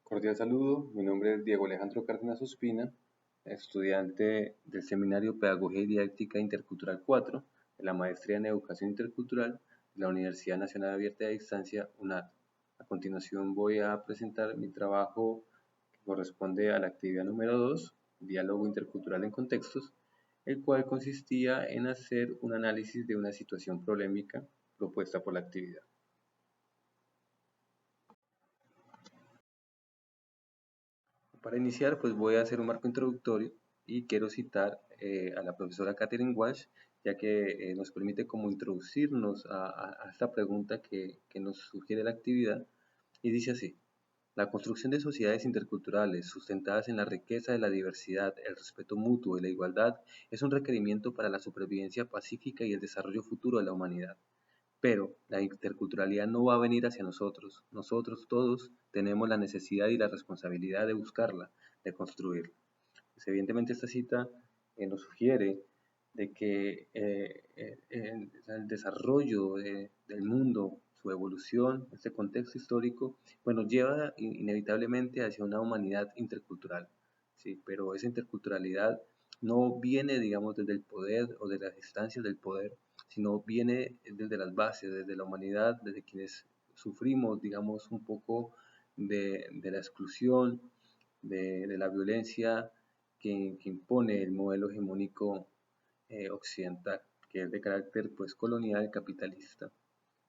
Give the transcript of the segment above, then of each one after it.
Cordial saludo, mi nombre es Diego Alejandro Cárdenas Ospina, estudiante del Seminario Pedagogía y Didáctica Intercultural 4 de la Maestría en Educación Intercultural de la Universidad Nacional Abierta de Distancia, UNAD. A continuación voy a presentar mi trabajo que corresponde a la actividad número 2, Diálogo Intercultural en Contextos, el cual consistía en hacer un análisis de una situación problemática propuesta por la actividad. Para iniciar, pues voy a hacer un marco introductorio y quiero citar a la profesora Catherine Walsh, ya que nos permite como introducirnos a esta pregunta que nos sugiere la actividad, y dice así: la construcción de sociedades interculturales sustentadas en la riqueza de la diversidad, el respeto mutuo y la igualdad es un requerimiento para la supervivencia pacífica y el desarrollo futuro de la humanidad. Pero la interculturalidad no va a venir hacia nosotros. Nosotros todos tenemos la necesidad y la responsabilidad de buscarla, de construirla. Pues evidentemente esta cita nos sugiere de que el desarrollo del mundo, su evolución, este contexto histórico, bueno, lleva inevitablemente hacia una humanidad intercultural, ¿sí? Pero esa interculturalidad no viene, digamos, desde el poder o de las instancias del poder, sino viene desde las bases, desde la humanidad, desde quienes sufrimos, digamos, un poco de la exclusión, de la violencia que impone el modelo hegemónico occidental, que es de carácter pues colonial, capitalista,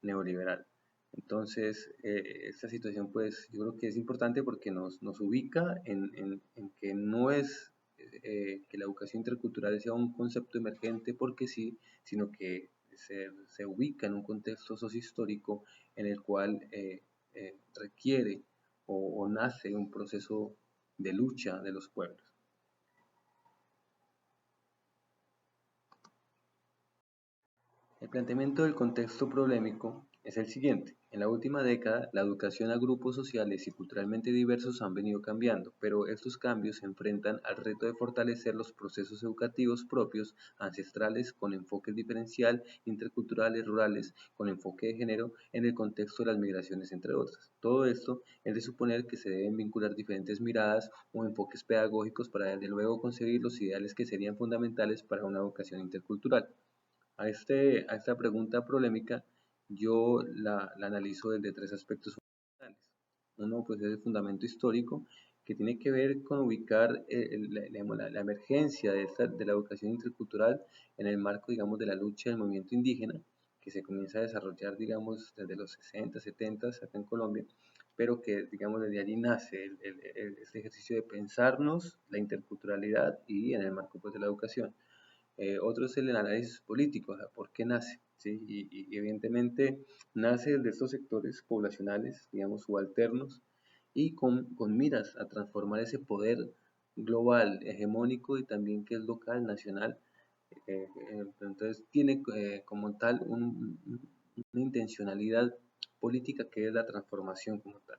neoliberal. Entonces, esta situación pues yo creo que es importante porque nos ubica en que no es que la educación intercultural sea un concepto emergente porque sí, sino que se ubica en un contexto sociohistórico en el cual requiere o nace un proceso de lucha de los pueblos. El planteamiento del contexto problemático es el siguiente: en la última década, la educación a grupos sociales y culturalmente diversos han venido cambiando, pero estos cambios se enfrentan al reto de fortalecer los procesos educativos propios, ancestrales, con enfoques diferencial, interculturales, rurales, con enfoque de género, en el contexto de las migraciones, entre otras. Todo esto es de suponer que se deben vincular diferentes miradas o enfoques pedagógicos para desde luego conseguir los ideales que serían fundamentales para una educación intercultural. A esta pregunta polémica yo la analizo desde tres aspectos fundamentales. Uno, pues, es el fundamento histórico, que tiene que ver con ubicar la emergencia de la educación intercultural en el marco, digamos, de la lucha del movimiento indígena, que se comienza a desarrollar, digamos, desde los 60, 70 acá en Colombia, pero que, digamos, desde allí nace este ejercicio de pensarnos la interculturalidad y en el marco, pues, de la educación. Otro es el análisis político, o sea, ¿por qué nace? ¿Sí? Y evidentemente nace de estos sectores poblacionales, digamos, subalternos, y con miras a transformar ese poder global, hegemónico y también que es local, nacional. Entonces tiene como tal una intencionalidad política que es la transformación como tal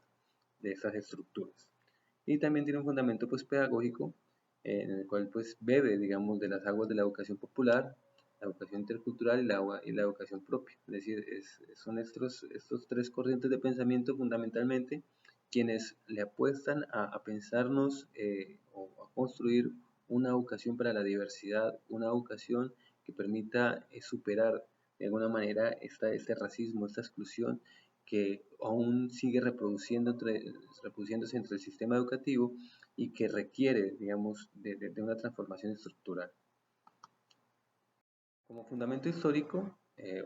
de esas estructuras. Y también tiene un fundamento pues pedagógico en el cual pues bebe, digamos, de las aguas de la educación popular, la educación intercultural y la educación propia. Es decir, son estos tres corrientes de pensamiento fundamentalmente quienes le apuestan a pensarnos o a construir una educación para la diversidad, una educación que permita superar de alguna manera este racismo, esta exclusión que aún sigue reproduciéndose entre el sistema educativo y que requiere, digamos, de una transformación estructural. Como fundamento histórico,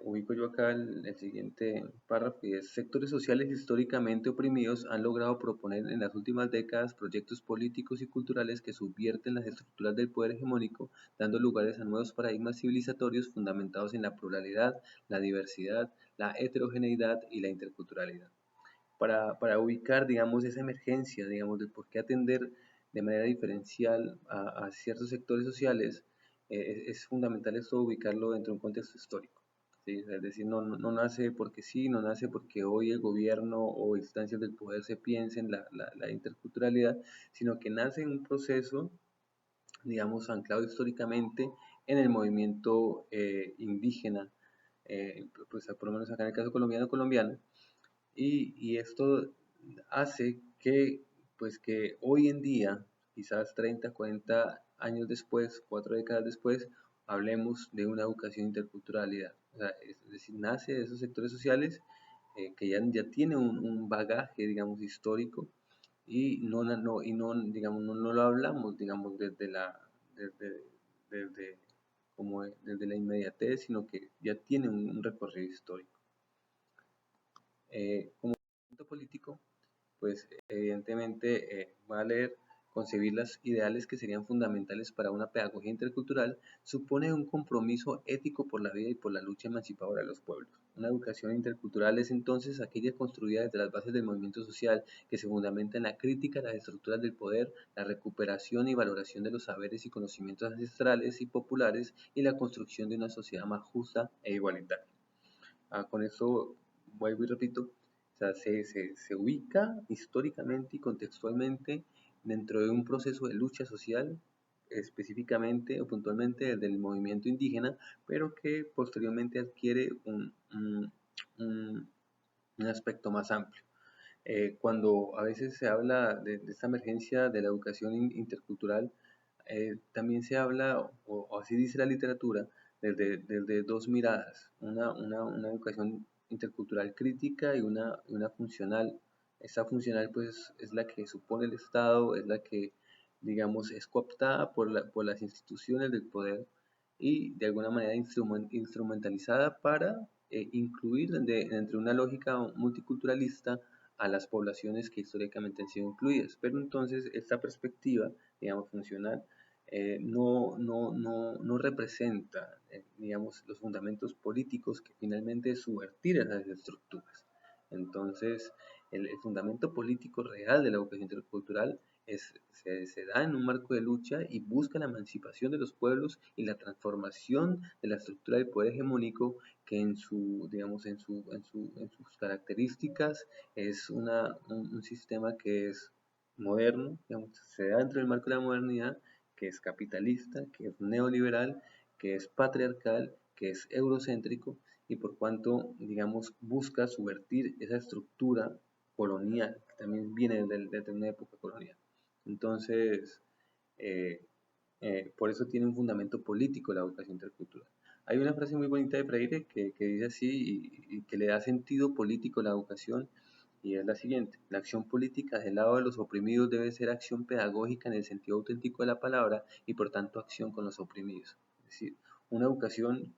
ubico yo acá el siguiente párrafo, y es: sectores sociales históricamente oprimidos han logrado proponer en las últimas décadas proyectos políticos y culturales que subvierten las estructuras del poder hegemónico, dando lugares a nuevos paradigmas civilizatorios fundamentados en la pluralidad, la diversidad, la heterogeneidad y la interculturalidad. Para ubicar, digamos, esa emergencia, digamos, de por qué atender de manera diferencial a ciertos sectores sociales, es fundamental esto ubicarlo dentro de un contexto histórico. ¿Sí? Es decir, no nace porque sí, no nace porque hoy el gobierno o instancias del poder se piensen la interculturalidad, sino que nace en un proceso, digamos, anclado históricamente en el movimiento indígena, pues por lo menos acá en el caso colombiano, y esto hace que pues que hoy en día, quizás 30, 40 años después, 4 décadas después, hablemos de una educación interculturalidad. O sea, es decir, nace de esos sectores sociales que ya tiene un bagaje, digamos, histórico y digamos, no lo hablamos, digamos, desde, desde, desde la inmediatez, sino que ya tiene un recorrido histórico. Como movimiento político, pues evidentemente va a leer concebir las ideales que serían fundamentales para una pedagogía intercultural supone un compromiso ético por la vida y por la lucha emancipadora de los pueblos. Una educación intercultural es entonces aquella construida desde las bases del movimiento social que se fundamenta en la crítica a las estructuras del poder, la recuperación y valoración de los saberes y conocimientos ancestrales y populares y la construcción de una sociedad más justa e igualitaria. Con eso vuelvo y repito, o sea, se ubica históricamente y contextualmente dentro de un proceso de lucha social, específicamente o puntualmente desde el movimiento indígena, pero que posteriormente adquiere un aspecto más amplio. Cuando a veces se habla de esta emergencia de la educación intercultural, también se habla, o así dice la literatura, desde dos miradas, una educación intercultural crítica y una funcional. Esa funcional pues es la que supone el Estado, es la que digamos es cooptada por las instituciones del poder y de alguna manera instrumentalizada para incluir dentro de una lógica multiculturalista a las poblaciones que históricamente han sido incluidas. Pero entonces esta perspectiva, digamos, funcional, no representa, digamos, los fundamentos políticos que finalmente subvertir esas estructuras. Entonces, el fundamento político real de la educación intercultural se da en un marco de lucha y busca la emancipación de los pueblos y la transformación de la estructura del poder hegemónico que digamos, en sus características es un sistema que es moderno, digamos, se da dentro del marco de la modernidad, que es capitalista, que es neoliberal, que es patriarcal, que es eurocéntrico y por cuanto, digamos, busca subvertir esa estructura colonial, que también viene desde una época colonial. Entonces, eh, por eso tiene un fundamento político la educación intercultural. Hay una frase muy bonita de Freire que dice así y que le da sentido político a la educación y es la siguiente: la acción política del lado de los oprimidos debe ser acción pedagógica en el sentido auténtico de la palabra y por tanto acción con los oprimidos. Es decir, una educación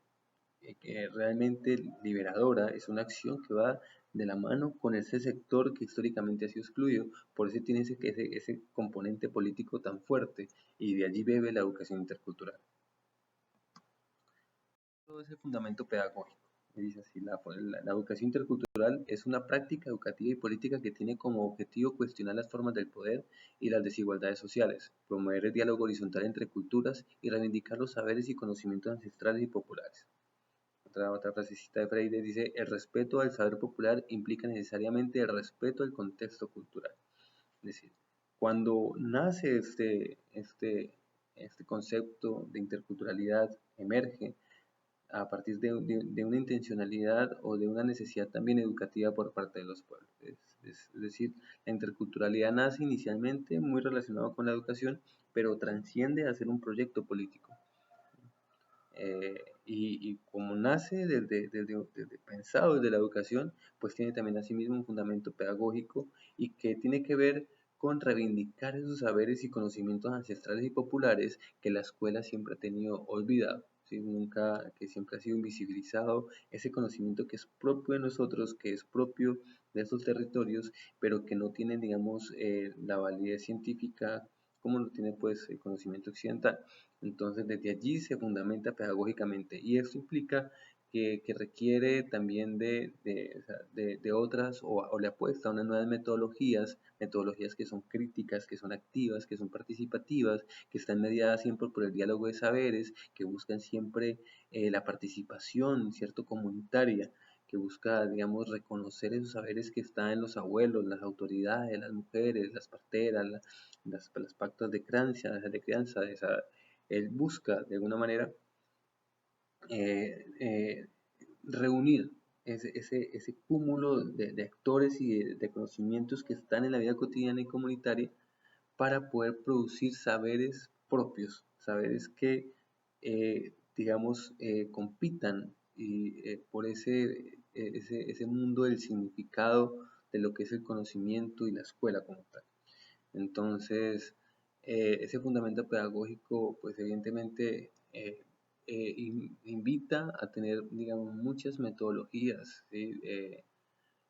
que realmente liberadora es una acción que va de la mano con ese sector que históricamente ha sido excluido, por eso tiene ese componente político tan fuerte y de allí bebe la educación intercultural. Todo ese fundamento pedagógico. Dice así, la educación intercultural es una práctica educativa y política que tiene como objetivo cuestionar las formas del poder y las desigualdades sociales, promover el diálogo horizontal entre culturas y reivindicar los saberes y conocimientos ancestrales y populares. Otra frasecita de Freire dice: el respeto al saber popular implica necesariamente el respeto al contexto cultural. Es decir, cuando nace este concepto de interculturalidad, emerge a partir de una intencionalidad o de una necesidad también educativa por parte de los pueblos. Es decir, la interculturalidad nace inicialmente muy relacionado con la educación, pero transciende a ser un proyecto político. Y como nace desde pensado desde la educación, pues tiene también asimismo un fundamento pedagógico y que tiene que ver con reivindicar esos saberes y conocimientos ancestrales y populares que la escuela siempre ha tenido olvidado, ¿sí? Nunca, que siempre ha sido invisibilizado, ese conocimiento que es propio de nosotros, que es propio de estos territorios, pero que no tienen, digamos, la validez científica como lo tiene pues el conocimiento occidental. Entonces, desde allí se fundamenta pedagógicamente y esto implica que requiere también de otras o le apuesta a unas nuevas metodologías que son críticas, que son activas, que son participativas, que están mediadas siempre por el diálogo de saberes, que buscan siempre la participación, ¿cierto?, comunitaria, que busca, digamos, reconocer esos saberes que están en los abuelos, las autoridades, las mujeres, las parteras, las pactos de crianza, él busca de alguna manera eh, eh, reunir ese cúmulo de actores y de conocimientos que están en la vida cotidiana y comunitaria para poder producir saberes propios, saberes que, digamos, compitan por ese mundo del significado de lo que es el conocimiento y la escuela como tal. Entonces, ese fundamento pedagógico, pues evidentemente invita a tener, digamos, muchas metodologías, ¿sí?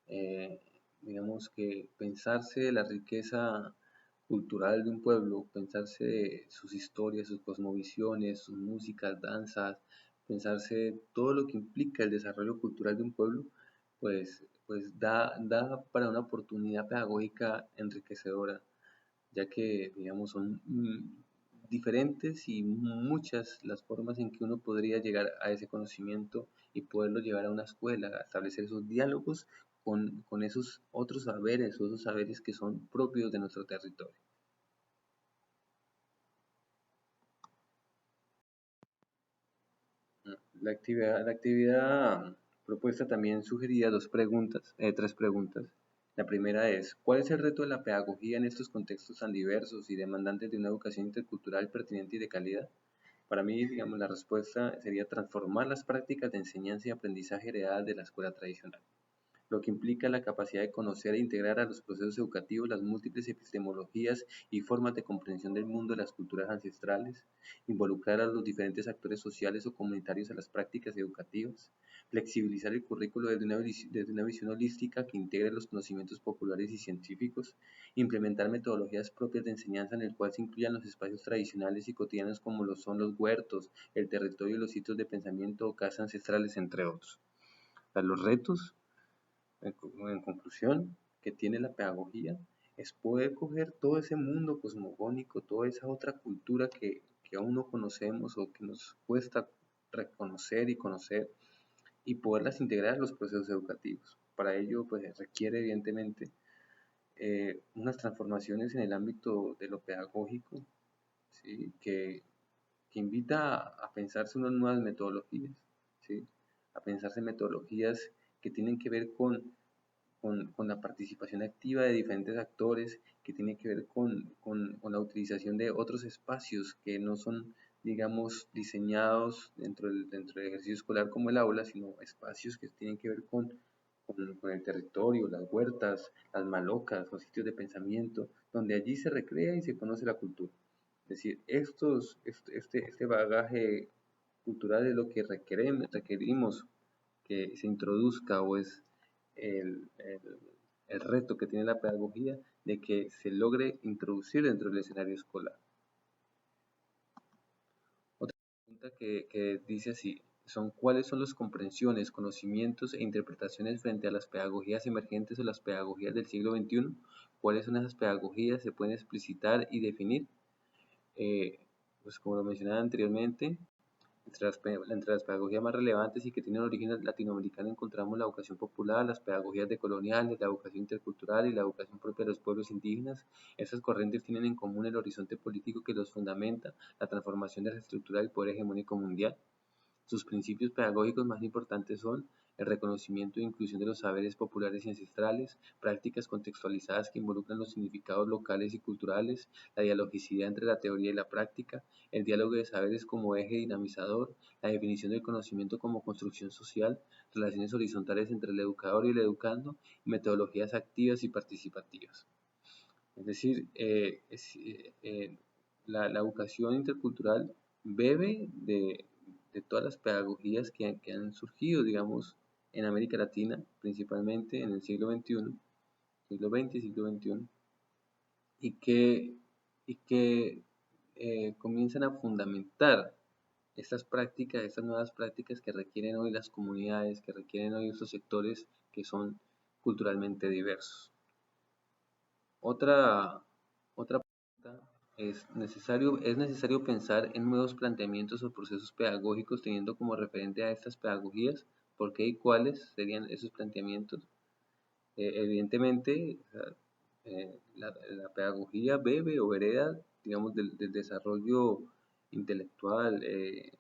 Eh, digamos que pensarse la riqueza cultural de un pueblo, pensarse sus historias, sus cosmovisiones, sus músicas, danzas, pensarse todo lo que implica el desarrollo cultural de un pueblo, pues da para una oportunidad pedagógica enriquecedora, ya que, digamos, son diferentes y muchas las formas en que uno podría llegar a ese conocimiento y poderlo llevar a una escuela, a establecer esos diálogos con esos otros saberes o esos saberes que son propios de nuestro territorio. La actividad propuesta también sugería tres preguntas. La primera es, ¿cuál es el reto de la pedagogía en estos contextos tan diversos y demandantes de una educación intercultural pertinente y de calidad? Para mí, digamos, la respuesta sería transformar las prácticas de enseñanza y aprendizaje heredadas de la escuela tradicional, lo que implica la capacidad de conocer e integrar a los procesos educativos las múltiples epistemologías y formas de comprensión del mundo de las culturas ancestrales, involucrar a los diferentes actores sociales o comunitarios a las prácticas educativas, flexibilizar el currículo desde una visión holística que integre los conocimientos populares y científicos, implementar metodologías propias de enseñanza en el cual se incluyan los espacios tradicionales y cotidianos como lo son los huertos, el territorio y los sitios de pensamiento o casas ancestrales, entre otros. Los retos en conclusión, que tiene la pedagogía es poder coger todo ese mundo cosmogónico, toda esa otra cultura que aún no conocemos o que nos cuesta reconocer y conocer y poderlas integrar en los procesos educativos. Para ello, pues requiere evidentemente unas transformaciones en el ámbito de lo pedagógico, ¿sí? que invita a pensarse unas nuevas metodologías, ¿sí? A pensarse metodologías que tienen que ver con la participación activa de diferentes actores, que tiene que ver con la utilización de otros espacios que no son, digamos, diseñados dentro del ejercicio escolar como el aula, sino espacios que tienen que ver con el territorio, las huertas, las malocas, los sitios de pensamiento, donde allí se recrea y se conoce la cultura. Es decir, este bagaje cultural es lo que requerimos que se introduzca o es el, el, el reto que tiene la pedagogía de que se logre introducir dentro del escenario escolar. Otra pregunta que dice así, son cuáles son las comprensiones, conocimientos e interpretaciones frente a las pedagogías emergentes o las pedagogías del siglo XXI, cuáles son esas pedagogías, se pueden explicitar y definir. Pues como lo mencionaba anteriormente, entre las pedagogías más relevantes y que tienen origen latinoamericano encontramos la educación popular, las pedagogías decoloniales, la educación intercultural y la educación propia de los pueblos indígenas. Estas corrientes tienen en común el horizonte político que los fundamenta, la transformación de la estructura del poder hegemónico mundial. Sus principios pedagógicos más importantes son el reconocimiento e inclusión de los saberes populares y ancestrales, prácticas contextualizadas que involucran los significados locales y culturales, la dialogicidad entre la teoría y la práctica, el diálogo de saberes como eje dinamizador, la definición del conocimiento como construcción social, relaciones horizontales entre el educador y el educando, y metodologías activas y participativas. Es decir, la educación intercultural bebe de todas las pedagogías que han surgido, digamos, en América Latina, principalmente en el siglo XXI, siglo XX y siglo XXI, y que comienzan a fundamentar estas nuevas prácticas que requieren hoy las comunidades, que requieren hoy estos sectores que son culturalmente diversos. Otra pregunta es necesario pensar en nuevos planteamientos o procesos pedagógicos teniendo como referente a estas pedagogías, ¿por qué y cuáles serían esos planteamientos? Evidentemente, o sea, la pedagogía bebe o hereda, digamos, del desarrollo intelectual,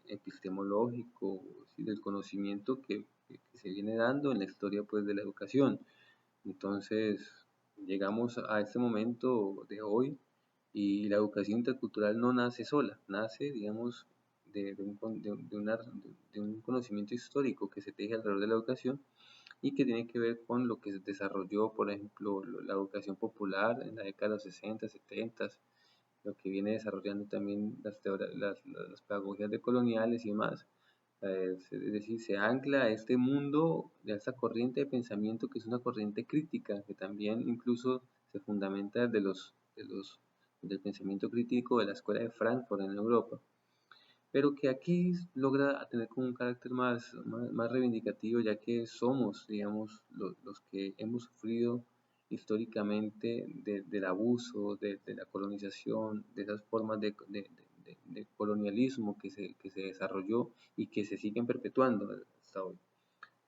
epistemológico, ¿sí? Del conocimiento que se viene dando en la historia, pues, de la educación. Entonces, llegamos a este momento de hoy Y la educación intercultural no nace sola, nace, digamos, de un conocimiento histórico que se teje alrededor de la educación y que tiene que ver con lo que se desarrolló, por ejemplo, la educación popular en la década de los 60, 70, lo que viene desarrollando también las pedagogías decoloniales y demás. Es decir, se ancla a este mundo, a esta corriente de pensamiento que es una corriente crítica, que también incluso se fundamenta del pensamiento crítico de la escuela de Frankfurt en Europa, pero que aquí logra tener como un carácter más reivindicativo, ya que somos, digamos, los que hemos sufrido históricamente del abuso, de la colonización, de esas formas de colonialismo que se desarrolló y que se siguen perpetuando hasta hoy.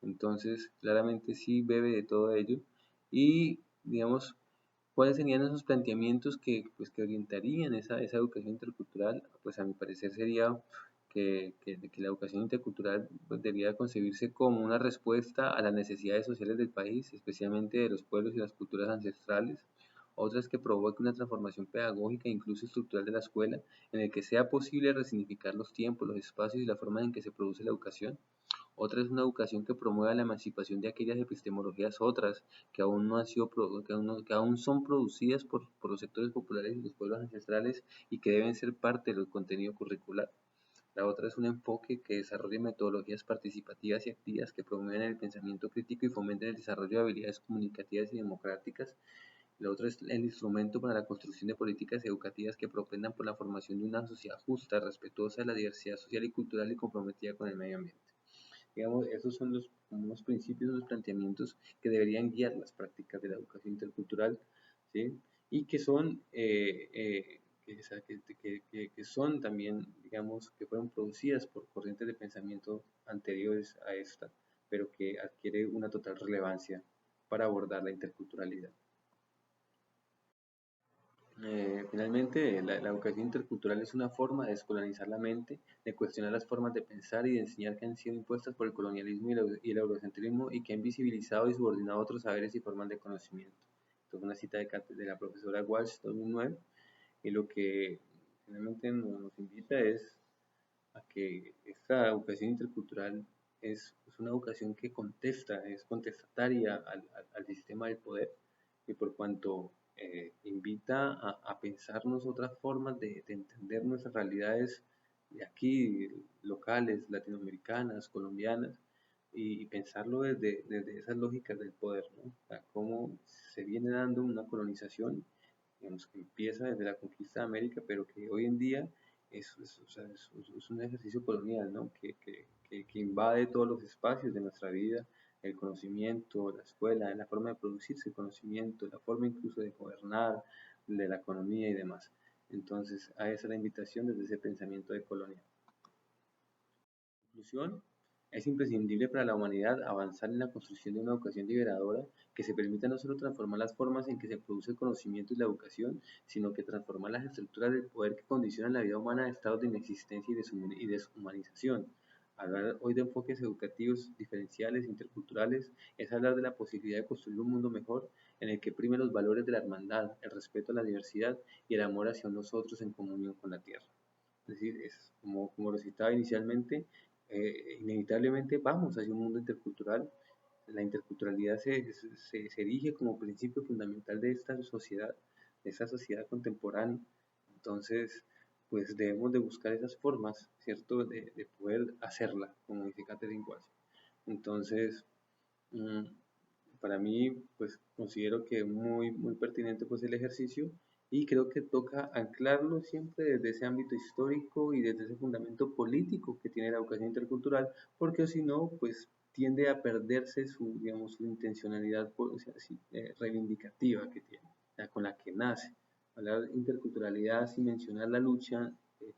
Entonces, claramente sí bebe de todo ello y, digamos, ¿cuáles serían esos planteamientos que orientarían esa educación intercultural? Pues a mi parecer sería que la educación intercultural pues, debería concebirse como una respuesta a las necesidades sociales del país, especialmente de los pueblos y las culturas ancestrales. Otra es que provoque una transformación pedagógica e incluso estructural de la escuela, en el que sea posible resignificar los tiempos, los espacios y la forma en que se produce la educación. Otra es una educación que promueva la emancipación de aquellas epistemologías otras que aún no han sido que aún son producidas por los sectores populares y los pueblos ancestrales y que deben ser parte del contenido curricular. La otra es un enfoque que desarrolle metodologías participativas y activas que promueven el pensamiento crítico y fomenten el desarrollo de habilidades comunicativas y democráticas. La otra es el instrumento para la construcción de políticas educativas que propendan por la formación de una sociedad justa, respetuosa de la diversidad social y cultural y comprometida con el medio ambiente. Digamos, esos son unos principios, unos planteamientos que deberían guiar las prácticas de la educación intercultural, ¿sí? Y que son, que son también, digamos, que fueron producidas por corrientes de pensamiento anteriores a esta, pero que adquiere una total relevancia para abordar la interculturalidad. Finalmente, la educación intercultural es una forma de descolonizar la mente, de cuestionar las formas de pensar y de enseñar que han sido impuestas por el colonialismo y el eurocentrismo y que han visibilizado y subordinado otros saberes y formas de conocimiento. Esto es una cita de la profesora Walsh 2009 y lo que finalmente nos invita es a que esta educación intercultural es una educación que contesta, es contestataria al sistema del poder y por cuanto invita a pensarnos otras formas de entender nuestras realidades de aquí, locales, latinoamericanas, colombianas, y pensarlo desde esas lógicas del poder, ¿no? O sea, cómo se viene dando una colonización, digamos, que empieza desde la conquista de América, pero que hoy en día o sea, es un ejercicio colonial, ¿no? Que invade todos los espacios de nuestra vida, el conocimiento, la escuela, la forma de producirse el conocimiento, la forma incluso de gobernar, de la economía y demás. Entonces, a esa es la invitación desde ese pensamiento de colonia. Conclusión, es imprescindible para la humanidad avanzar en la construcción de una educación liberadora que se permita no solo transformar las formas en que se produce el conocimiento y la educación, sino que transformar las estructuras del poder que condicionan la vida humana a estados de inexistencia y deshumanización. Hablar hoy de enfoques educativos diferenciales e interculturales es hablar de la posibilidad de construir un mundo mejor en el que primen los valores de la hermandad, el respeto a la diversidad y el amor hacia nosotros en comunión con la tierra. Es decir, como lo citaba inicialmente, inevitablemente vamos hacia un mundo intercultural. La interculturalidad se erige como principio fundamental de esta sociedad contemporánea. Entonces, pues debemos de buscar esas formas, ¿cierto?, de poder hacerla, como dice Catherine Walsh. Entonces, mm, para mí, pues considero que muy pertinente pues el ejercicio y creo que toca anclarlo siempre desde ese ámbito histórico y desde ese fundamento político que tiene la educación intercultural, porque si no, pues tiende a perderse su, digamos, su intencionalidad o sea, sí, reivindicativa que tiene, con la que nace. Hablar de interculturalidad sin mencionar la lucha,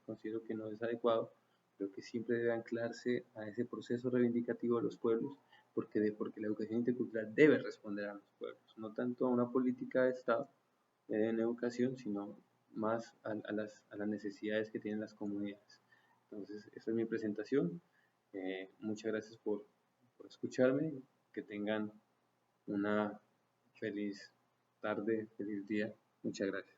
considero que no es adecuado, creo que siempre debe anclarse a ese proceso reivindicativo de los pueblos porque la educación intercultural debe responder a los pueblos, no tanto a una política de Estado en educación, sino más a las necesidades que tienen las comunidades. Entonces, esa es mi presentación. Muchas gracias por escucharme. Que tengan una feliz tarde, feliz día. Muchas gracias.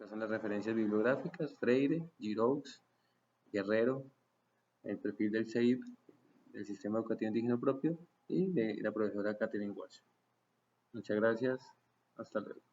Estas son las referencias bibliográficas: Freire, Giroux, Guerrero, el perfil del CEIP, del Sistema Educativo Indígena Propio, y de la profesora Catherine Walsh. Muchas gracias. Hasta luego.